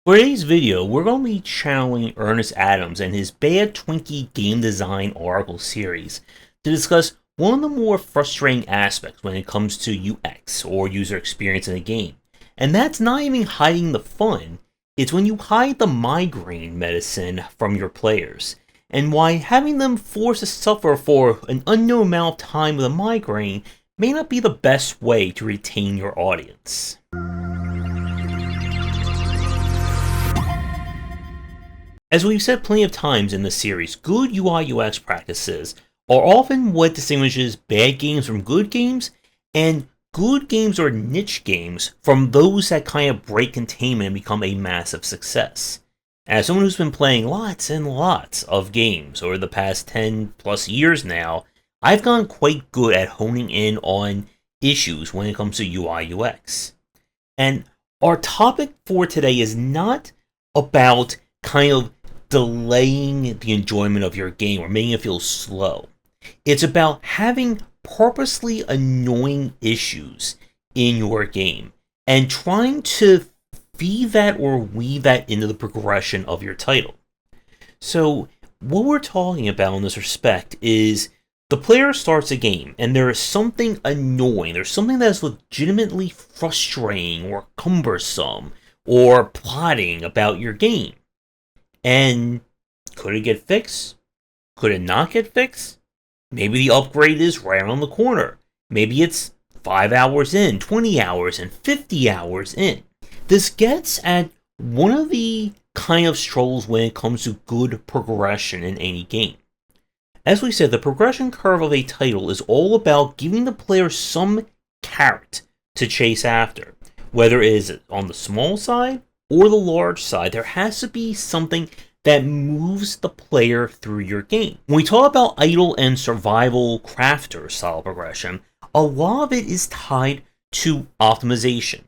For today's video, we're going to be channeling Ernest Adams and his Bad Twinkie game design article series to discuss one of the more frustrating aspects when it comes to UX or user experience in a game. And that's not even hiding the fun, it's when you hide the migraine medicine from your players, and why having them forced to suffer for an unknown amount of time with a migraine may not be the best way to retain your audience. As we've said plenty of times in this series, good UI UX practices are often what distinguishes bad games from good games, and good games or niche games from those that kind of break containment and become a massive success. As someone who's been playing lots and lots of games over the past 10 plus years now, I've gotten quite good at honing in on issues when it comes to UI UX. And our topic for today is not about kind of delaying the enjoyment of your game or making it feel slow. It's about having purposely annoying issues in your game and trying to feed that or weave that into the progression of your title. So what we're talking about in this respect is the player starts a game and there is something annoying, there's something that's legitimately frustrating or cumbersome or plotting about your game. And could it get fixed? Could it not get fixed? Maybe the upgrade is right around the corner. Maybe it's 5 hours in, 20 hours in, 50 hours in. This gets at one of the kind of struggles when it comes to good progression in any game. As we said, the progression curve of a title is all about giving the player some carrot to chase after. Whether it is on the small side or the large side, there has to be something that moves the player through your game. When we talk about idle and survival crafter style progression, a lot of it is tied to optimization.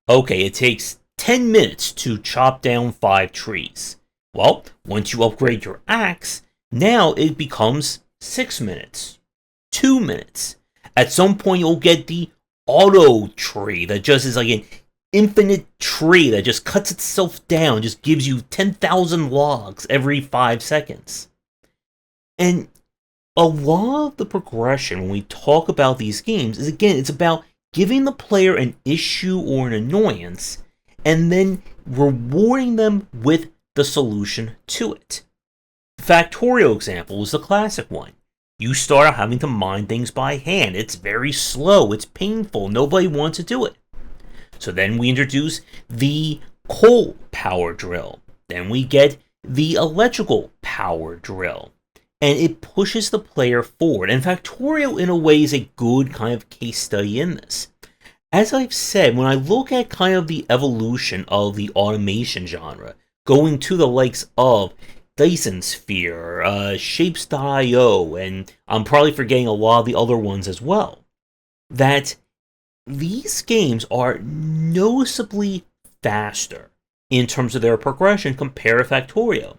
Okay, it takes 10 minutes to chop down 5 trees. Well, once you upgrade your axe, now it becomes 6 minutes, 2 minutes. At some point you'll get the auto tree that just is like an infinite tree that just cuts itself down, just gives you 10,000 logs every 5 seconds. And a lot of the progression when we talk about these games is, again, it's about giving the player an issue or an annoyance and then rewarding them with the solution to it. The Factorio example is the classic one. You start out having to mine things by hand. It's very slow, it's painful, nobody wants to do it. So then we introduce the coal power drill. Then we get the electrical power drill. And it pushes the player forward. And Factorio, in a way, is a good kind of case study in this. As I've said, when I look at kind of the evolution of the automation genre, going to the likes of Dyson Sphere, Shapes.io, and I'm probably forgetting a lot of the other ones as well, that these games are noticeably faster in terms of their progression compared to Factorio.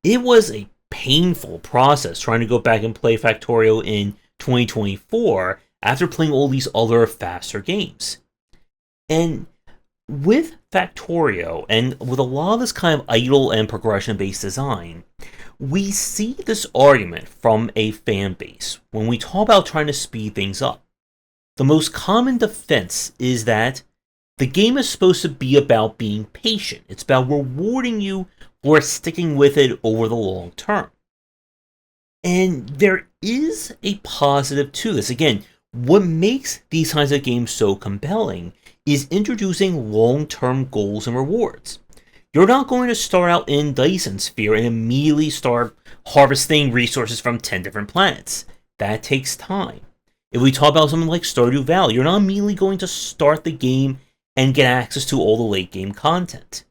It was a painful process trying to go back and play Factorio in 2024 after playing all these other faster games. And with Factorio, and with a lot of this kind of idle and progression-based design, we see this argument from a fan base when we talk about trying to speed things up. The most common defense is that the game is supposed to be about being patient. It's about rewarding you for sticking with it over the long term. And there is a positive to this. Again, what makes these kinds of games so compelling is introducing long-term goals and rewards. You're not going to start out in Dyson Sphere and immediately start harvesting resources from 10 different planets. That takes time. If we talk about something like Stardew Valley, you're not immediately going to start the game and get access to all the late game content.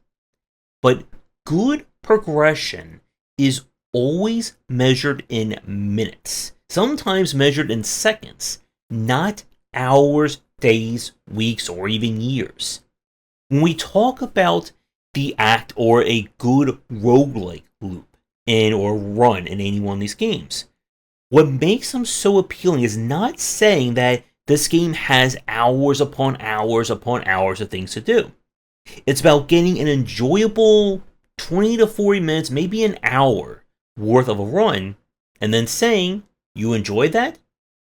But good progression is always measured in minutes, sometimes measured in seconds, not hours, days, weeks, or even years. When we talk about the act or a good roguelike loop in or run in any one of these games, what makes them so appealing is not saying that this game has hours upon hours upon hours of things to do. It's about getting an enjoyable 20 to 40 minutes, maybe an hour worth of a run, and then saying, you enjoyed that?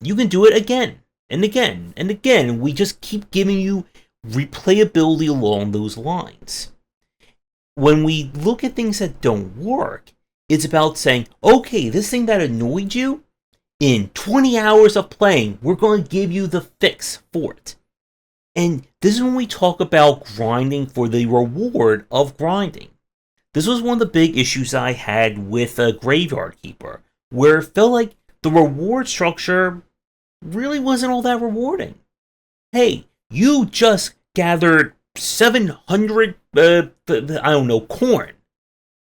You can do it again and again and again. We just keep giving you replayability along those lines. When we look at things that don't work, it's about saying, okay, this thing that annoyed you, in 20 hours of playing, we're going to give you the fix for it. And this is when we talk about grinding for the reward of grinding. This was one of the big issues I had with Graveyard Keeper, where it felt like the reward structure really wasn't all that rewarding. Hey, you just gathered 700, corn.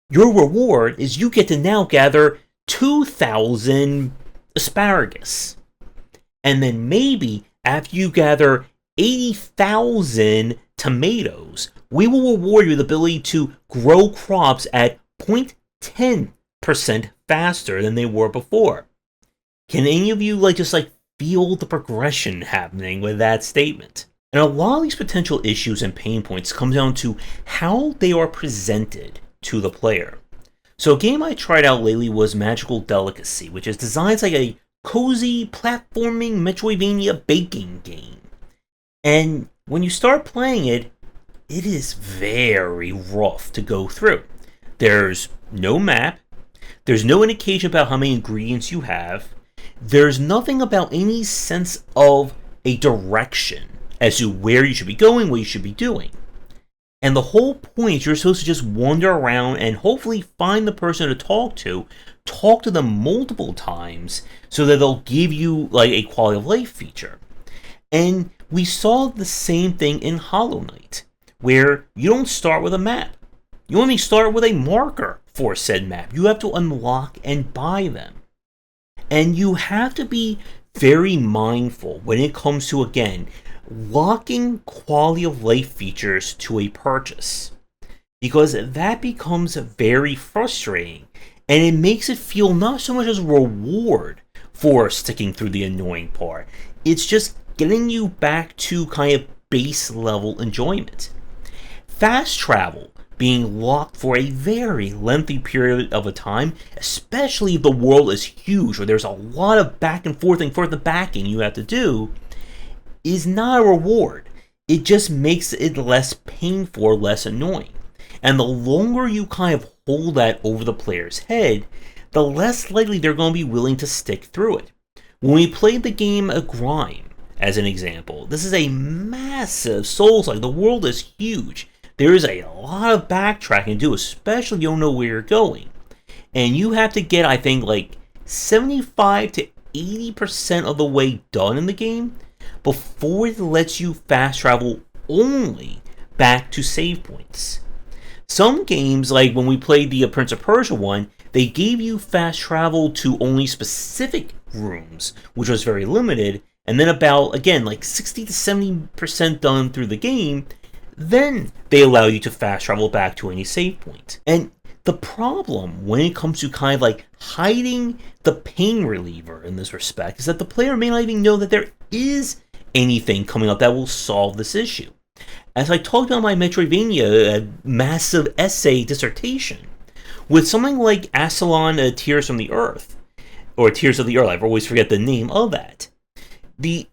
Your reward is you get to now gather 2,000 asparagus. And then maybe after you gather 80,000 tomatoes, we will reward you the ability to grow crops at 0.10% faster than they were before. Can any of you just feel the progression happening with that statement? And a lot of these potential issues and pain points come down to how they are presented to the player. So a game I tried out lately was Magical Delicacy, which is designed like a cozy platforming Metroidvania baking game. And when you start playing it, it is very rough to go through. There's no map, there's no indication about how many ingredients you have, there's nothing about any sense of a direction as to where you should be going, what you should be doing. And the whole point is you're supposed to just wander around and hopefully find the person to talk to them multiple times so that they'll give you a quality of life feature. And we saw the same thing in Hollow Knight, where you don't start with a map. You only start with a marker for said map. You have to unlock and buy them. And you have to be very mindful when it comes to, again, locking quality of life features to a purchase. Because that becomes very frustrating, and it makes it feel not so much as a reward for sticking through the annoying part. It's just getting you back to kind of base level enjoyment. Fast travel being locked for a very lengthy period of a time, especially if the world is huge or there's a lot of back and forth backing you have to do, is not a reward. It just makes it less painful or less annoying. And the longer you kind of hold that over the player's head, the less likely they're going to be willing to stick through it. When we played the game Grime, as an example, this is a massive Souls-like. The world is huge. There is a lot of backtracking to do, especially if you don't know where you're going. And you have to get, I think, 75 to 80% of the way done in the game before it lets you fast travel only back to save points. Some games, like when we played the Prince of Persia one, they gave you fast travel to only specific rooms, which was very limited, and then about, again, 60 to 70% done through the game, then they allow you to fast travel back to any save point. And the problem when it comes to kind of hiding the pain reliever in this respect is that the player may not even know that there is anything coming up that will solve this issue. As I talked about my Metroidvania massive essay dissertation, with something like Asylon Tears from the Earth, or Tears of the Earth, I always forget the name of that, the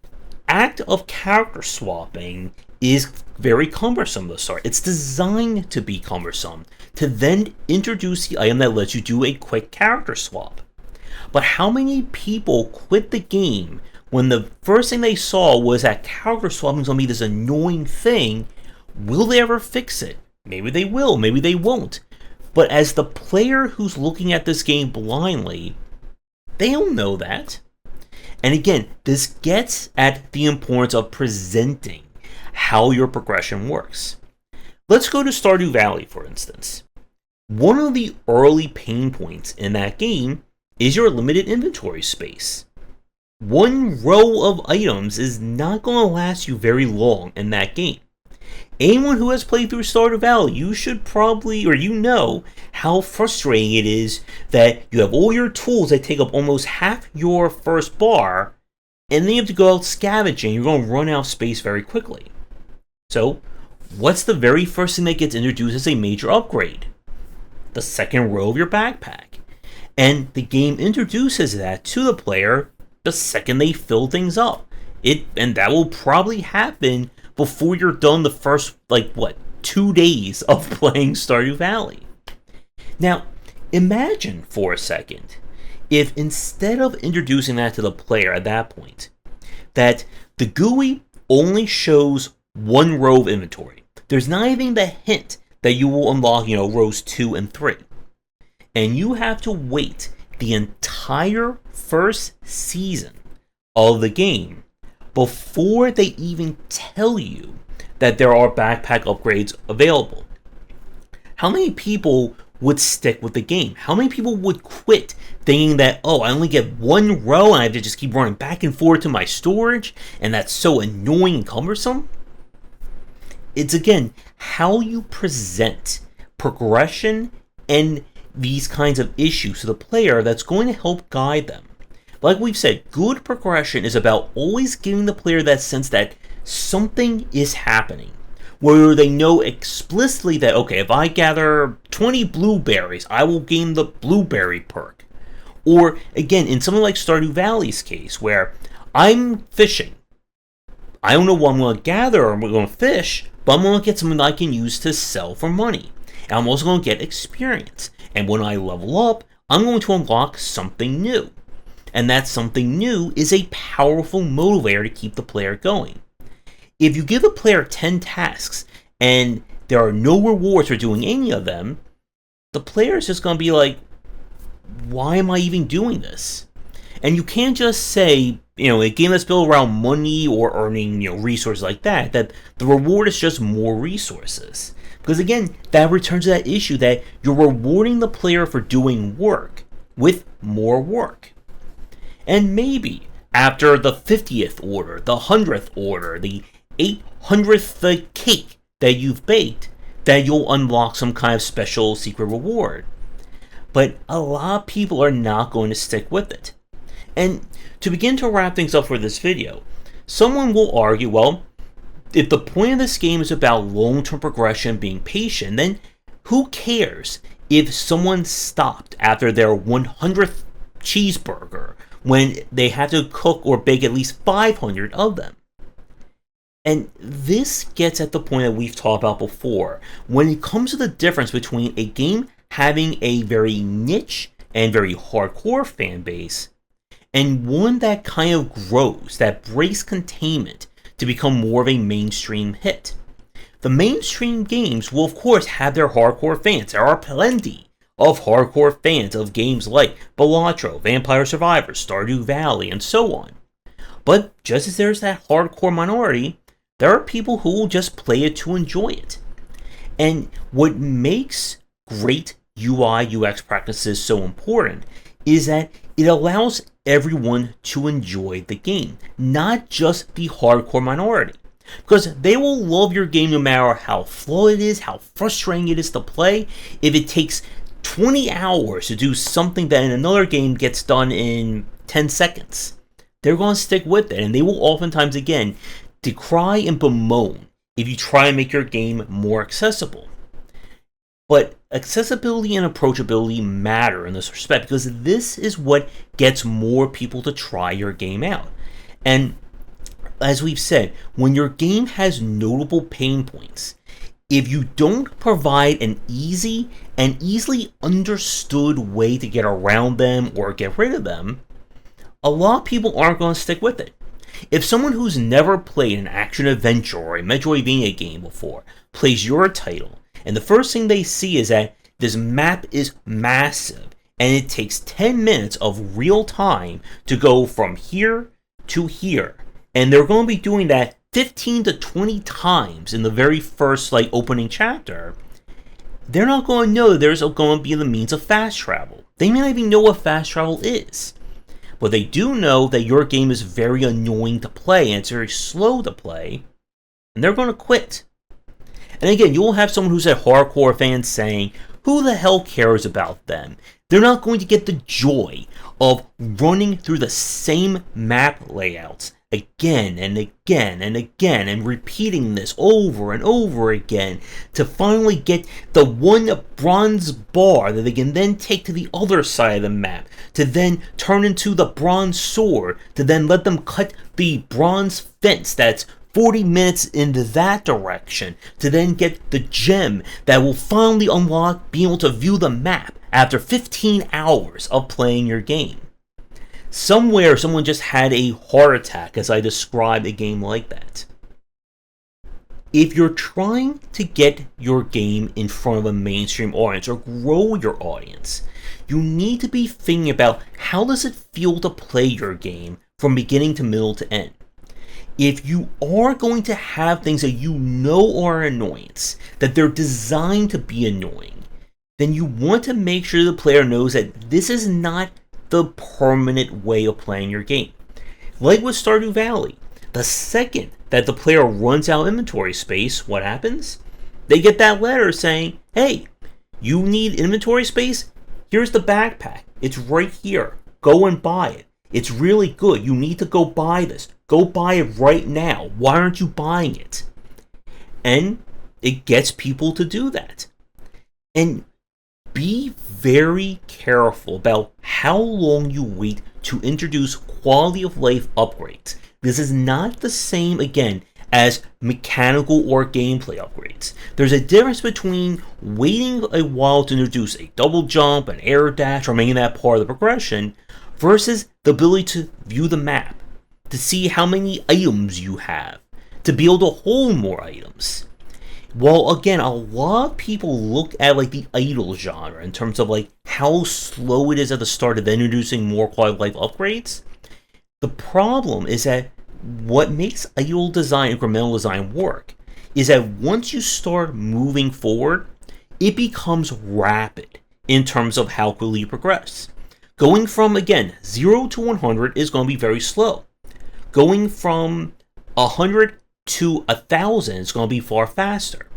act of character swapping is very cumbersome to start. It's designed to be cumbersome, to then introduce the item that lets you do a quick character swap. But how many people quit the game when the first thing they saw was that character swapping is going to be this annoying thing? Will they ever fix it? Maybe they will, maybe they won't. But as the player who's looking at this game blindly, they don't know that. And again, this gets at the importance of presenting how your progression works. Let's go to Stardew Valley, for instance. One of the early pain points in that game is your limited inventory space. One row of items is not going to last you very long in that game. Anyone who has played through Stardew Valley, you should probably, or you know, how frustrating it is that you have all your tools that take up almost half your first bar, and then you have to go out scavenging. You're going to run out of space very quickly. So, what's the very first thing that gets introduced as a major upgrade? The second row of your backpack. And the game introduces that to the player the second they fill things up. And that will probably happen before you're done the first, 2 days of playing Stardew Valley. Now, imagine for a second if instead of introducing that to the player at that point, that the GUI only shows one row of inventory. There's not even the hint that you will unlock, rows 2 and 3. And you have to wait the entire first season of the game before they even tell you that there are backpack upgrades available. How many people would stick with the game? How many people would quit thinking that, I only get one row and I have to just keep running back and forth to my storage, and that's so annoying and cumbersome? It's, again, how you present progression and these kinds of issues to the player that's going to help guide them. Like we've said, good progression is about always giving the player that sense that something is happening, where they know explicitly that, okay, if I gather 20 blueberries, I will gain the blueberry perk. Or, again, in something like Stardew Valley's case, where I'm fishing. I don't know what I'm going to gather or I'm going to fish, but I'm going to get something that I can use to sell for money. And I'm also going to get experience. And when I level up, I'm going to unlock something new. And that something new is a powerful motivator to keep the player going. If you give the player 10 tasks and there are no rewards for doing any of them, the player is just going to be like, why am I even doing this? And you can't just say, a game that's built around money or earning, resources like that the reward is just more resources. Because again, that returns to that issue that you're rewarding the player for doing work with more work. And maybe after the 50th order, the 100th order, the 800th cake that you've baked, that you'll unlock some kind of special secret reward. But a lot of people are not going to stick with it. And to begin to wrap things up for this video, someone will argue, well, if the point of this game is about long-term progression and being patient, then who cares if someone stopped after their 100th cheeseburger when they had to cook or bake at least 500 of them? And this gets at the point that we've talked about before, when it comes to the difference between a game having a very niche and very hardcore fan base, and one that kind of grows, that breaks containment to become more of a mainstream hit. The mainstream games will of course have their hardcore fans. There are plenty of hardcore fans of games like Balatro, Vampire Survivors, Stardew Valley, and so on. But just as there's that hardcore minority, there are people who will just play it to enjoy it. And what makes great UI UX practices so important is that it allows everyone to enjoy the game, not just the hardcore minority. Because they will love your game no matter how flawed it is, how frustrating it is to play. If it takes 20 hours to do something that in another game gets done in 10 seconds, they're going to stick with it. And they will oftentimes, again, decry and bemoan if you try and make your game more accessible. But accessibility and approachability matter in this respect, because this is what gets more people to try your game out. And as we've said, when your game has notable pain points, if you don't provide an easy and easily understood way to get around them or get rid of them, a lot of people aren't going to stick with it. If someone who's never played an action-adventure or a Metroidvania game before plays your title, and the first thing they see is that this map is massive, and it takes 10 minutes of real time to go from here to here, and they're going to be doing that 15 to 20 times in the very first opening chapter, they're not going to know there's going to be the means of fast travel. They may not even know what fast travel is. But they do know that your game is very annoying to play and it's very slow to play, and they're going to quit. And again, you'll have someone who's a hardcore fan saying, who the hell cares about them? They're not going to get the joy of running through the same map layouts again and again and again, and repeating this over and over again to finally get the one bronze bar that they can then take to the other side of the map, to then turn into the bronze sword, to then let them cut the bronze fence that's 40 minutes into that direction, to then get the gem that will finally unlock being able to view the map after 15 hours of playing your game. Somewhere, someone just had a heart attack as I described a game like that. If you're trying to get your game in front of a mainstream audience or grow your audience, you need to be thinking about how does it feel to play your game from beginning to middle to end. If you are going to have things that you know are an annoyance, that they're designed to be annoying, then you want to make sure the player knows that this is not the permanent way of playing your game. Like with Stardew Valley, the second that the player runs out of inventory space, what happens? They get that letter saying, hey, you need inventory space? Here's the backpack. It's right here. Go and buy it. It's really good. You need to go buy this. Go buy it right now. Why aren't you buying it? And it gets people to do that. And be very careful about how long you wait to introduce quality of life upgrades. This is not the same, again, as mechanical or gameplay upgrades. There's a difference between waiting a while to introduce a double jump, an air dash, or making that part of the progression, versus the ability to view the map, to see how many items you have, to be able to hold more items. Well, again, a lot of people look at like the idle genre in terms of like how slow it is at the start of introducing more quality of life upgrades. The problem is that what makes idle design, incremental design work is that once you start moving forward, it becomes rapid in terms of how quickly you progress. Going from, again, 0 to 100 is going to be very slow. Going from 100 to 1,000 is going to be far faster.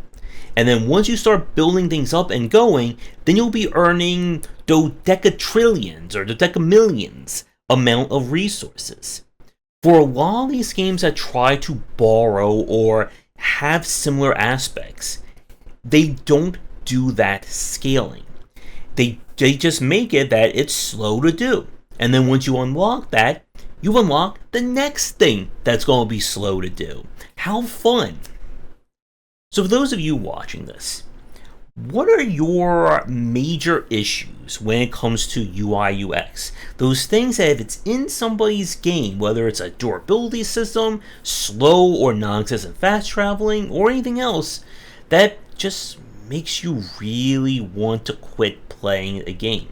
And then once you start building things up and going, then you'll be earning dodecatrillions or dodecamillions amount of resources. For a lot of these games that try to borrow or have similar aspects, they don't do that scaling. They just make it that it's slow to do. And then once you unlock that, you unlock the next thing that's going to be slow to do. How fun! So for those of you watching this, what are your major issues when it comes to UI UX? Those things that if it's in somebody's game, whether it's a durability system, slow or non-existent fast traveling, or anything else, that just makes you really want to quit playing a game.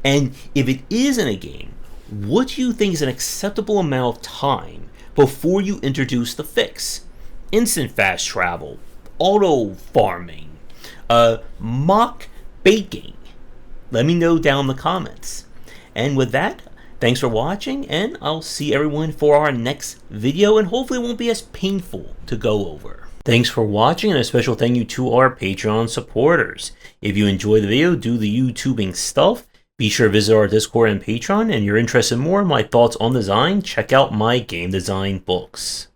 And if it is in a game, what do you think is an acceptable amount of time before you introduce the fix? Instant fast travel, auto farming, mock baking. Let me know down in the comments. And with that, thanks for watching, and I'll see everyone for our next video, and hopefully it won't be as painful to go over. Thanks for watching, and a special thank you to our Patreon supporters. If you enjoyed the video, do the YouTubing stuff, be sure to visit our Discord and Patreon, and you're interested in more in my thoughts on design, check out my game design books.